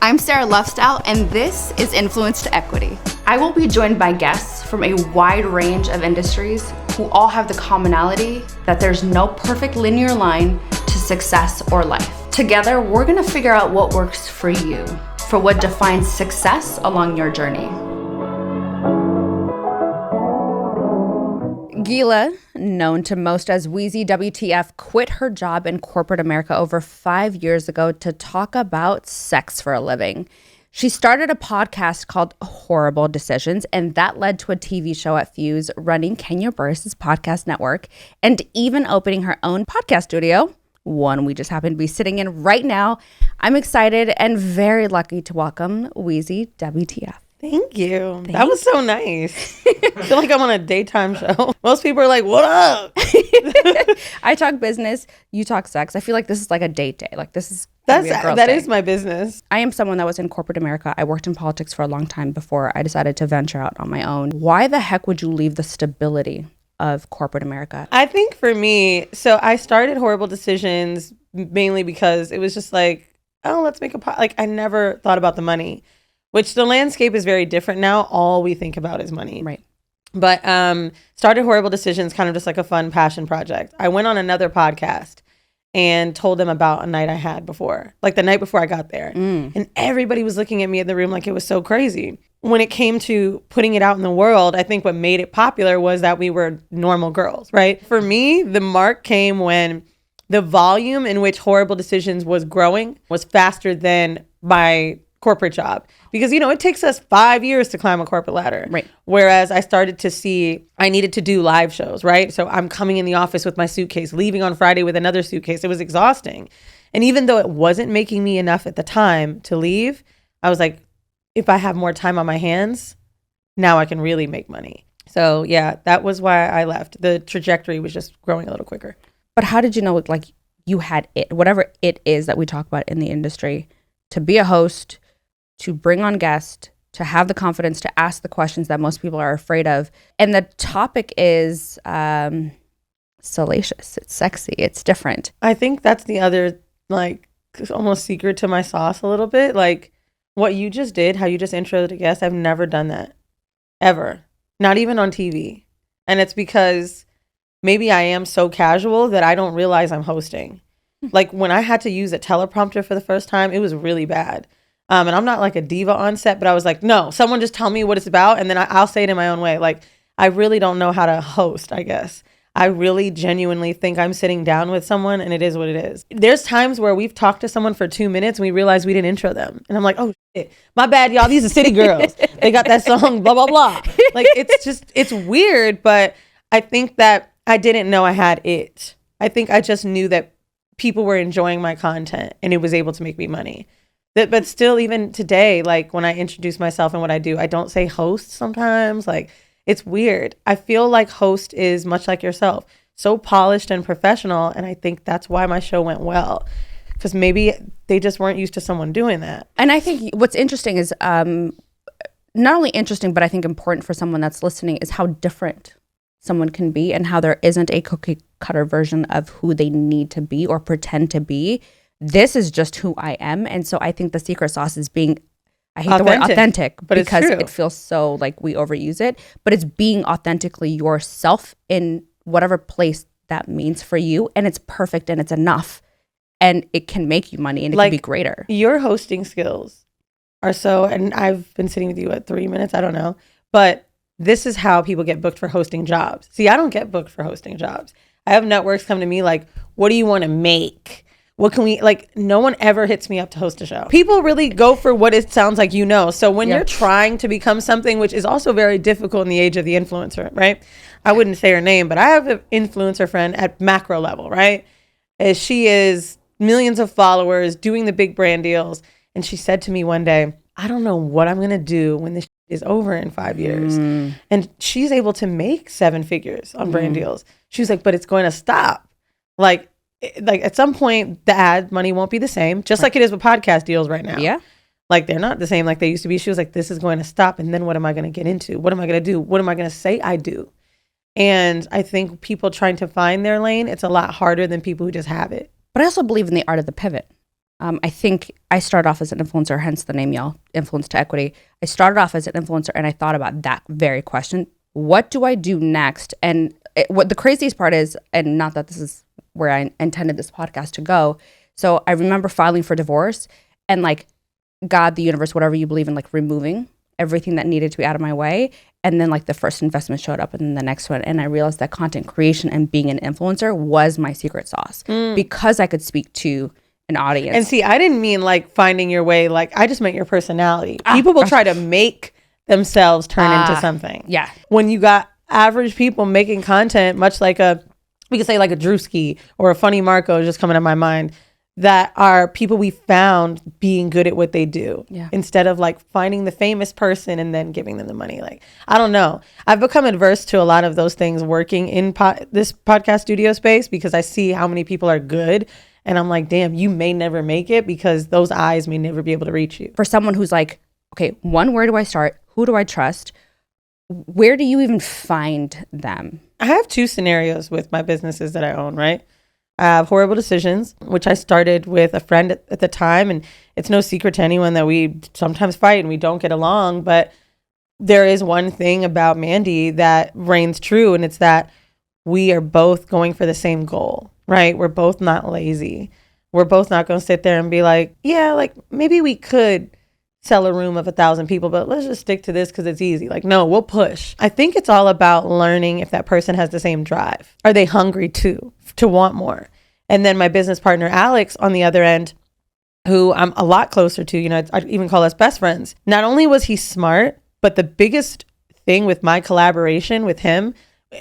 I'm Sara Lufstyle, and this is Influence to Equity. I will be joined by guests from a wide range of industries who all have the commonality that there's no perfect linear line to success or life. Together, we're gonna figure out what works for you, for what defines success along your journey. Gila, known to most as Weezy WTF, quit her job in corporate America over 5 years ago to talk about sex for a living. She started a podcast called WHOREible Decisions, and that led to a TV show at Fuse, running Kenya Barris' podcast network, and even opening her own podcast studio, one we just happen to be sitting in right now. I'm excited and very lucky to welcome Weezy WTF. Thank you. That was so nice. I feel like I'm on a daytime show. Most people are like, what up? I talk business, you talk sex. I feel like this is like a date day. Like this is that is my business. I am someone that was in corporate America. I worked in politics for a long time before I decided to venture out on my own. Why the heck would you leave the stability of corporate America? I think for me, so I started WHOREible Decisions mainly because it was just like, oh, let's make like I never thought about the money. Which the landscape is very different now. All we think about is money. Right. But started WHOREible Decisions kind of just like a fun passion project. I went on another podcast and told them about a night I had before, like the night before I got there. And everybody was looking at me in the room like it was so crazy. When it came to putting it out in the world, I think what made it popular was that we were normal girls, right? For me, the mark came when the volume in which WHOREible Decisions was growing was faster than my corporate job, because it takes us 5 years to climb a corporate ladder, right? Whereas I started to see I needed to do live shows, right? So I'm coming in the office with my suitcase, leaving on Friday with another suitcase. It was exhausting. And even though it wasn't making me enough at the time to leave, I was like, if I have more time on my hands, now I can really make money. So yeah, that was why I left. The trajectory was just growing a little quicker. But how did you know, like, you had it, whatever it is that we talk about in the industry, to be a host, to bring on guests, to have the confidence to ask the questions that most people are afraid of. And the topic is salacious. It's sexy. It's different. I think that's the other, like, almost secret to my sauce a little bit. Like, what you just did, how you just introed a guest, I've never done that. Ever. Not even on TV. And it's because maybe I am so casual that I don't realize I'm hosting. Like, when I had to use a teleprompter for the first time, it was really bad. And I'm not like a diva on set, but I was like, no, someone just tell me what it's about. And then I'll say it in my own way. Like, I really don't know how to host, I guess. I really genuinely think I'm sitting down with someone and it is what it is. There's times where we've talked to someone for 2 minutes and we realize we didn't intro them. And I'm like, oh shit, my bad, y'all. These are city girls. They got that song, blah, blah, blah. Like, it's weird, but I think that I didn't know I had it. I think I just knew that people were enjoying my content and it was able to make me money. But still, even today, like when I introduce myself and what I do, I don't say host sometimes. Like, it's weird. I feel like host is much like yourself, so polished and professional. And I think that's why my show went well, because maybe they just weren't used to someone doing that. And I think what's interesting is not only interesting, but I think important for someone that's listening is how different someone can be and how there isn't a cookie cutter version of who they need to be or pretend to be. This is just who I am. And so I think the secret sauce is being, I hate the word authentic, but because it feels so like we overuse it, but it's being authentically yourself in whatever place that means for you. And it's perfect and it's enough and it can make you money and it can be greater. Your hosting skills are so, and I've been sitting with you at 3 minutes, I don't know, but this is how people get booked for hosting jobs. See, I don't get booked for hosting jobs. I have networks come to me like, what do you want to make? What can we, like, no one ever hits me up to host a show. People really go for what it sounds like, So when you're trying to become something, which is also very difficult in the age of the influencer, right? I wouldn't say her name, but I have an influencer friend at macro level, right? As she is millions of followers, doing the big brand deals. And she said to me one day, I don't know what I'm going to do when this is over in 5 years. And she's able to make 7 figures on brand deals. She was like, but it's going to stop. Like at some point the ad money won't be the same, just like it is with podcast deals right now. Yeah. Like they're not the same like they used to be. She was like, this is going to stop. And then what am I going to get into? What am I going to do? What am I going to say I do? And I think people trying to find their lane, it's a lot harder than people who just have it. But I also believe in the art of the pivot. I think I started off as an influencer, hence the name y'all, Influence to Equity. I started off as an influencer and I thought about that very question. What do I do next? And what the craziest part is, and not that this is where I intended this podcast to go. So I remember filing for divorce and like God, the universe, whatever you believe in, like removing everything that needed to be out of my way. And then like the first investment showed up and then the next one. And I realized that content creation and being an influencer was my secret sauce because I could speak to an audience. And see, I didn't mean like finding your way. Like I just meant your personality. People will try to make themselves turn into something. Yeah. When you got average people making content, much like we could say like a Drewski or a Funny Marco just coming to my mind, that are people we found being good at what they do instead of like finding the famous person and then giving them the money. Like, I don't know. I've become adverse to a lot of those things working in this podcast studio space because I see how many people are good. And I'm like, damn, you may never make it because those eyes may never be able to reach you. For someone who's like, okay, one, where do I start? Who do I trust? Where do you even find them? I have two scenarios with my businesses that I own, right? I have WHOREible Decisions, which I started with a friend at the time. And it's no secret to anyone that we sometimes fight and we don't get along. But there is one thing about Mandy that reigns true. And it's that we are both going for the same goal, right? We're both not lazy. We're both not going to sit there and be like, yeah, like maybe we could sell a room of 1,000 people, but let's just stick to this because it's easy. Like, no, we'll push. I think it's all about learning if that person has the same drive. Are they hungry too, to want more? And then my business partner, Alex, on the other end, who I'm a lot closer to, you know, I even call us best friends. Not only was he smart, but the biggest thing with my collaboration with him,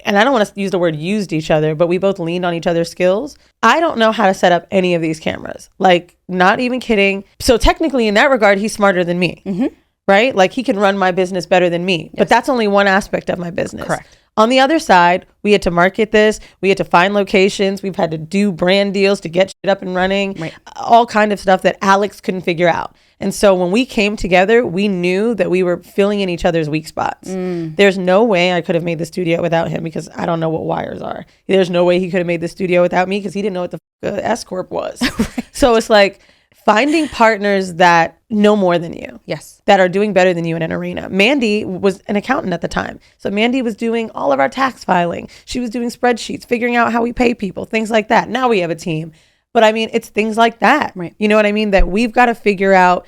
and I don't want to use the word used each other, but we both leaned on each other's skills. I don't know how to set up any of these cameras. Like, not even kidding. So technically in that regard, he's smarter than me, right? Like he can run my business better than me, but that's only one aspect of my business. Correct. On the other side, we had to market this. We had to find locations. We've had to do brand deals to get shit up and running, all kind of stuff that Alex couldn't figure out. And so when we came together, we knew that we were filling in each other's weak spots. There's no way I could have made the studio without him because I don't know what wires are. There's no way he could have made the studio without me because he didn't know what the S Corp was. So it's like finding partners that know more than you. Yes. That are doing better than you in an arena. Mandy was an accountant at the time. So Mandy was doing all of our tax filing. She was doing spreadsheets, figuring out how we pay people, things like that. Now we have a team. But I mean, it's things like that. Right. You know what I mean? That we've got to figure out,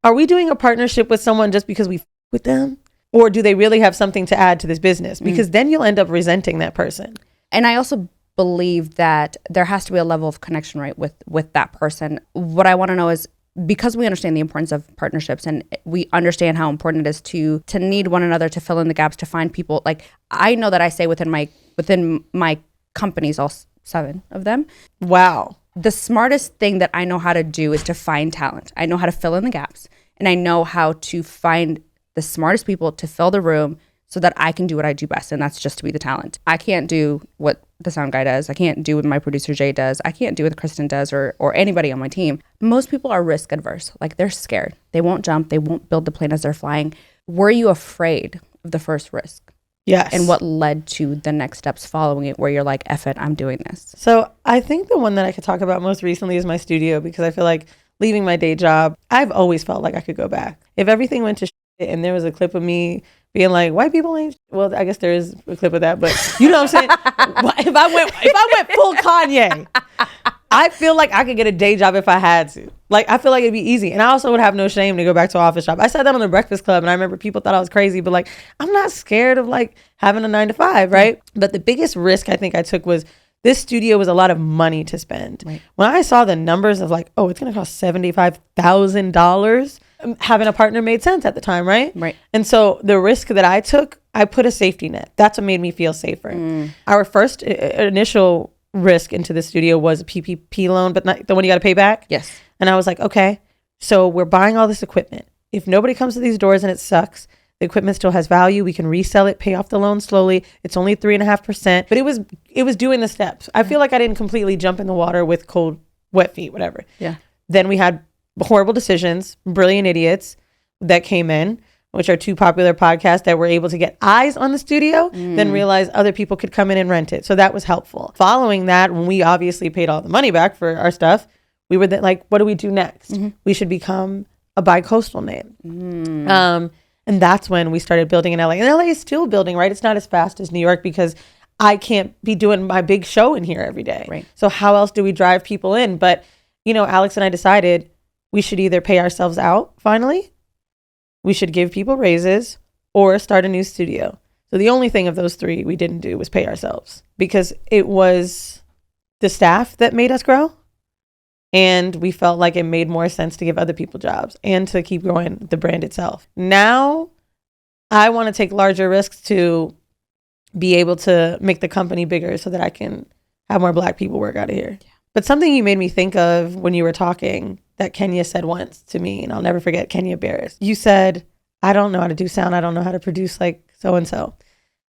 are we doing a partnership with someone just because we f- with them? Or do they really have something to add to this business? Because then you'll end up resenting that person. And I also believe that there has to be a level of connection, right, with that person. What I want to know is, because we understand the importance of partnerships and we understand how important it is to need one another, to fill in the gaps, to find people. Like, I know that I say within my companies, all 7 of them. Wow. The smartest thing that I know how to do is to find talent. I know how to fill in the gaps, and I know how to find the smartest people to fill the room so that I can do what I do best, and that's just to be the talent. I can't do what the sound guy does. I can't do what my producer Jay does. I can't do what Kristen does or anybody on my team. Most people are risk adverse. Like, they're scared. They won't jump. They won't build the plane as they're flying. Were you afraid of the first risk? Yes. And what led to the next steps following it where you're like, F it, I'm doing this? So I think the one that I could talk about most recently is my studio, because I feel like leaving my day job, I've always felt like I could go back. If everything went to shit and there was a clip of me being like, white people ain't, well, I guess there is a clip of that, but you know what I'm saying? If I went full Kanye, I feel like I could get a day job if I had to. Like, I feel like it'd be easy. And I also would have no shame to go back to an office job. I said that on the Breakfast Club, and I remember people thought I was crazy, but like, I'm not scared of like having a 9 to 5, right? But the biggest risk I think I took was this studio was a lot of money to spend. Right. When I saw the numbers of like, oh, it's going to cost $75,000, having a partner made sense at the time, right? Right. And so the risk that I took, I put a safety net. That's what made me feel safer. Our first initial risk into the studio was a PPP loan, but not the one you got to pay back. Yes. And I was like, okay, so we're buying all this equipment. If nobody comes to these doors and it sucks, the equipment still has value. We can resell it, pay off the loan slowly. It's only 3.5%, but it was doing the steps. I feel like I didn't completely jump in the water with cold, wet feet, whatever. Yeah. Then we had WHOREible Decisions, Brilliant Idiots that came in, which are 2 popular podcasts that were able to get eyes on the studio, then realize other people could come in and rent it. So that was helpful. Following that, when we obviously paid all the money back for our stuff, we were like, what do we do next? We should become a bi-coastal name. And that's when we started building in LA. And LA is still building, right? It's not as fast as New York because I can't be doing my big show in here every day. Right. So how else do we drive people in? But, you know, Alex and I decided we should either pay ourselves out finally, we should give people raises, or start a new studio. So the only thing of those three we didn't do was pay ourselves, because it was the staff that made us grow. And we felt like it made more sense to give other people jobs and to keep growing the brand itself. Now I want to take larger risks to be able to make the company bigger so that I can have more Black people work out of here. Yeah. But something you made me think of when you were talking that Kenya said once to me, and I'll never forget, Kenya Barris. You said, I don't know how to do sound. I don't know how to produce like so-and-so.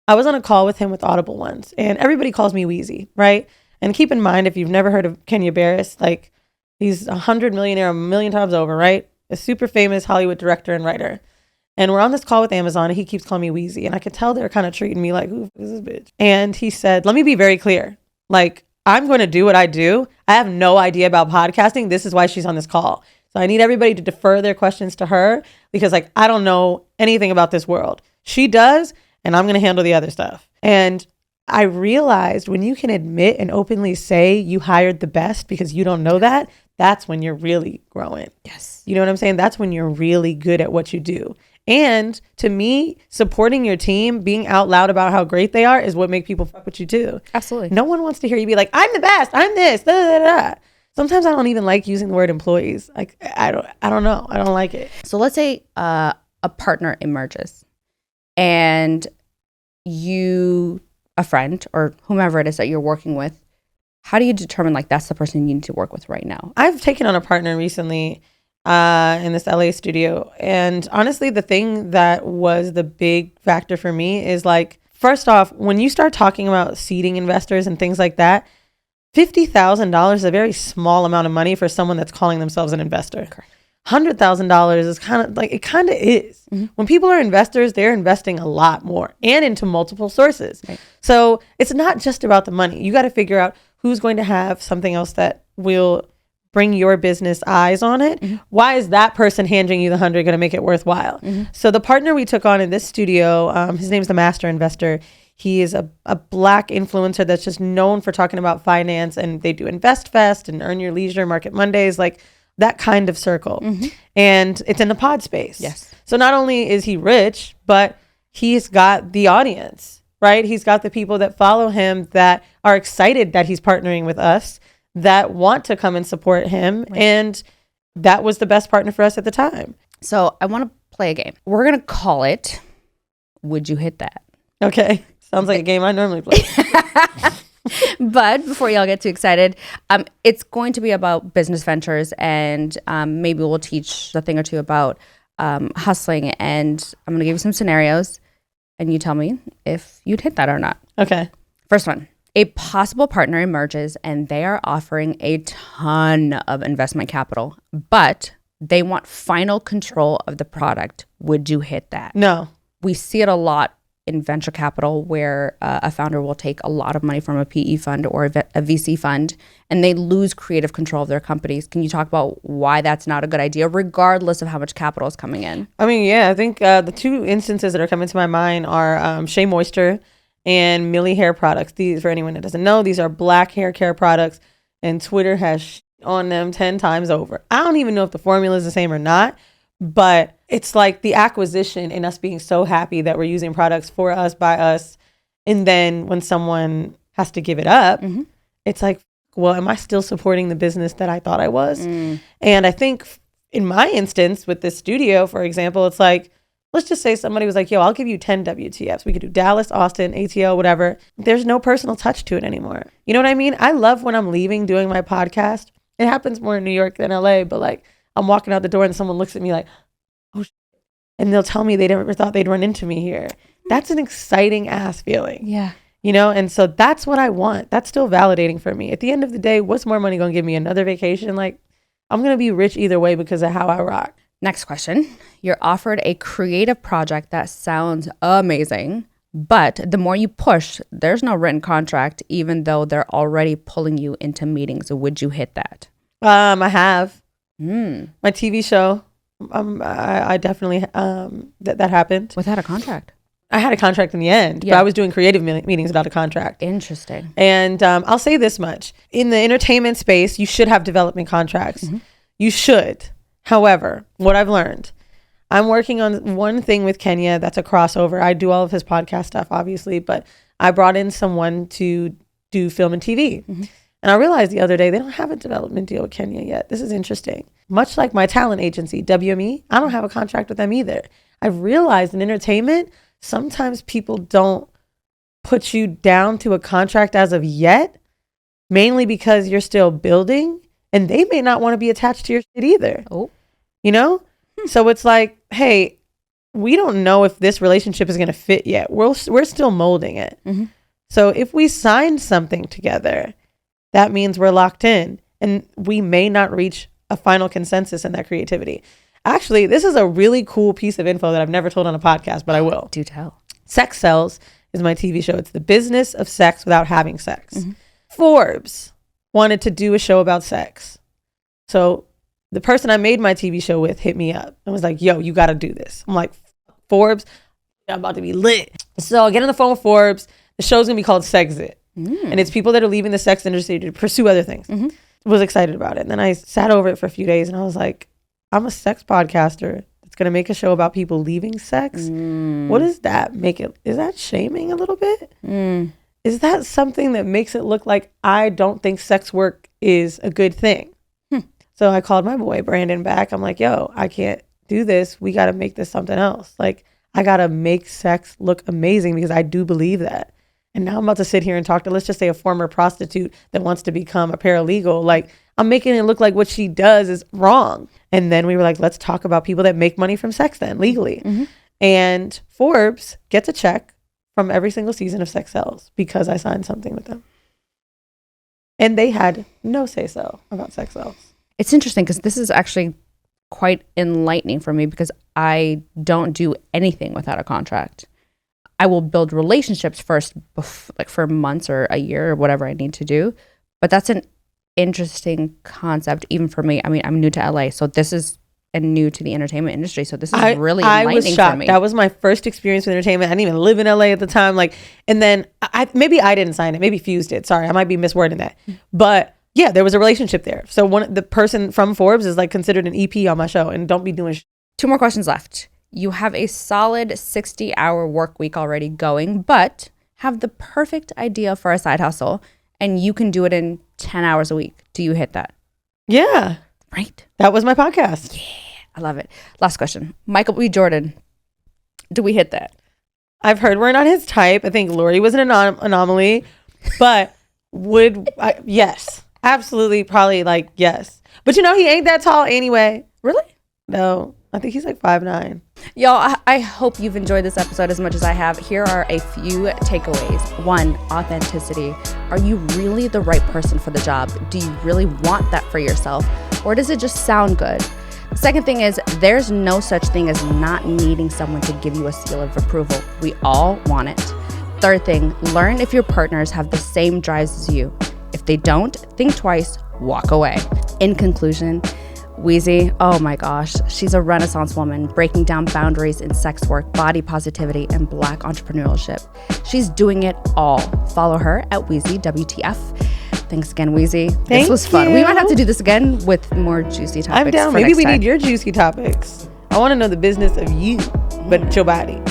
I was on a call with him with Audible once, and everybody calls me Weezy, right? And keep in mind, if you've never heard of Kenya Barris, like, he's 100 millionaire a million times over, right? A super famous Hollywood director and writer. And we're on this call with Amazon, and he keeps calling me Weezy. And I could tell they're kind of treating me like, who is this bitch? And he said, let me be very clear. Like, I'm going to do what I do. I have no idea about podcasting. This is why she's on this call. So I need everybody to defer their questions to her, because like, I don't know anything about this world. She does, and I'm going to handle the other stuff. And I realized when you can admit and openly say you hired the best because you don't know that, that's when you're really growing. Yes. You know what I'm saying? That's when you're really good at what you do. And to me, supporting your team, being out loud about how great they are is what make people fuck with you too. Absolutely. No one wants to hear you be like, I'm the best, I'm this, da, da, da, da. Sometimes I don't even like using the word employees. Like, I don't know. I don't like it. So let's say a partner emerges and you, a friend or whomever it is that you're working with, how do you determine like that's the person you need to work with right now? I've taken on a partner recently in this LA studio. And honestly, the thing that was the big factor for me is like, first off, when you start talking about seeding investors and things like that, $50,000 is a very small amount of money for someone that's calling themselves an investor. Correct. $100,000 is kind of like, it kind of is. Mm-hmm. When people are investors, they're investing a lot more and into multiple sources. Right. So it's not just about the money. You got to figure out who's going to have something else that will bring your business eyes on it. Mm-hmm. Why is that person handing you the 100 going to make it worthwhile? Mm-hmm. So the partner we took on in this studio, his name's the Master Investor. He is a Black influencer that's just known for talking about finance, and they do Invest Fest and Earn Your Leisure, Market Mondays, like that kind of circle. Mm-hmm. And it's in the pod space. Yes. So not only is he rich, but he's got the audience, right? He's got the people that follow him that are excited that he's partnering with us, that want to come and support him. Right. And that was the best partner for us at the time. So I want to play a game. We're going to call it, Would You Hit That? Okay. Sounds like a game I normally play. But before y'all get too excited, it's going to be about business ventures, and maybe we'll teach a thing or two about hustling. And I'm going to give you some scenarios, and you tell me if you'd hit that or not. Okay. First one. A possible partner emerges, and they are offering a ton of investment capital, but they want final control of the product. Would you hit that? No. We see it a lot in venture capital, where a founder will take a lot of money from a PE fund or a VC fund, and they lose creative control of their companies. Can you talk about why that's not a good idea, regardless of how much capital is coming in? I mean, yeah, I think the two instances that are coming to my mind are Shea Moisture and Millie Hair Products. These, for anyone that doesn't know, these are Black hair care products, and Twitter has on them 10 times over. I don't even know if the formula is the same or not, but it's like the acquisition and us being so happy that we're using products for us, by us. And then when someone has to give it up, mm-hmm. it's like, well, am I still supporting the business that I thought I was? And I think in my instance with this studio, for example, it's like, let's just say somebody was like, yo, I'll give you 10 WTFs. We could do Dallas, Austin, ATL, whatever. There's no personal touch to it anymore. You know what I mean? I love when I'm leaving doing my podcast. It happens more in New York than LA, but like I'm walking out the door and someone looks at me like, oh, and they'll tell me they never thought they'd run into me here. That's an exciting ass feeling. Yeah. You know, and so that's what I want. That's still validating for me. At the end of the day, what's more money going to give me? Another vacation? Like, I'm going to be rich either way because of how I rock. Next question. You're offered a creative project that sounds amazing, but the more you push, there's no written contract, even though they're already pulling you into meetings. So would you hit that? I have My my TV show. I definitely that happened without a contract. I had a contract in the end, but I was doing creative meetings without a contract. Interesting. And I'll say this much. In the entertainment space, you should have development contracts. You should. However, what I've learned, I'm working on one thing with Kenya that's a crossover. I do all of his podcast stuff, obviously, but I brought in someone to do film and TV. And I realized the other day, they don't have a development deal with Kenya yet. This is interesting. Much like my talent agency, WME, I don't have a contract with them either. I've realized in entertainment, sometimes people don't put you down to a contract as of yet, mainly because you're still building and they may not want to be attached to your shit either. You know? So it's like, hey, we don't know if this relationship is going to fit yet. We're still molding it. So if we sign something together, that means we're locked in and we may not reach a final consensus in that creativity. Actually, this is a really cool piece of info that I've never told on a podcast, but I will. Do tell. Sex Sells is my TV show. It's the business of sex without having sex. Forbes wanted to do a show about sex. So the person I made my TV show with hit me up and was like, yo, you got to do this. I'm like, Forbes, I'm about to be lit. So I get on the phone with Forbes. The show's going to be called Sexit. And it's people that are leaving the sex industry to pursue other things. Was excited about it. And then I sat over it for a few days and I was like, I'm a sex podcaster that's going to make a show about people leaving sex. What does that make it? Is that shaming a little bit? Is that something that makes it look like I don't think sex work is a good thing? So I called my boy Brandon back. I'm like, yo, I can't do this. We got to make this something else. Like, I got to make sex look amazing because I do believe that. And now I'm about to sit here and talk to, let's just say, a former prostitute that wants to become a paralegal. Like, I'm making it look like what she does is wrong. And then we were like, let's talk about people that make money from sex then, legally. And Forbes gets a check from every single season of Sex Sells because I signed something with them. And they had no say-so about Sex Sells. It's interesting because this is actually quite enlightening for me because I don't do anything without a contract. I will build relationships first, like for months or a year or whatever I need to do. But that's an interesting concept, even for me. I mean, I'm new to LA, so this is new to the entertainment industry. So this is really enlightening I was shocked. For me. That was my first experience with entertainment. I didn't even live in LA at the time. Like, and then maybe I didn't sign it. Maybe Fuse did. Sorry, I might be miswording that. But yeah, there was a relationship there. So the person from Forbes is like considered an EP on my show, and don't be doing. 2 more questions left. You have a solid 60-hour work week already going, but have the perfect idea for a side hustle, and you can do it in 10 hours a week. Do you hit that? Yeah. Right. That was my podcast. Yeah. I love it. Last question. Michael B. Jordan. Do we hit that? I've heard we're not his type. I think Lori was an anomaly, but yes. Absolutely. Probably like, yes. But you know, he ain't that tall anyway. Really? No. I think he's like 5'9". Y'all, I hope you've enjoyed this episode as much as I have. Here are a few takeaways. 1, authenticity. Are you really the right person for the job? Do you really want that for yourself? Or does it just sound good? The second thing is, there's no such thing as not needing someone to give you a seal of approval. We all want it. Third thing, learn if your partners have the same drives as you. If they don't, think twice, walk away. In conclusion, Weezy, oh my gosh, she's a Renaissance woman breaking down boundaries in sex work, body positivity, and Black entrepreneurship. She's doing it all. Follow her at Weezy WTF. Thanks again, Weezy. This was fun. We might have to do this again with more juicy topics. I'm down. Maybe we need your juicy topics. I want to know the business of you, but your body.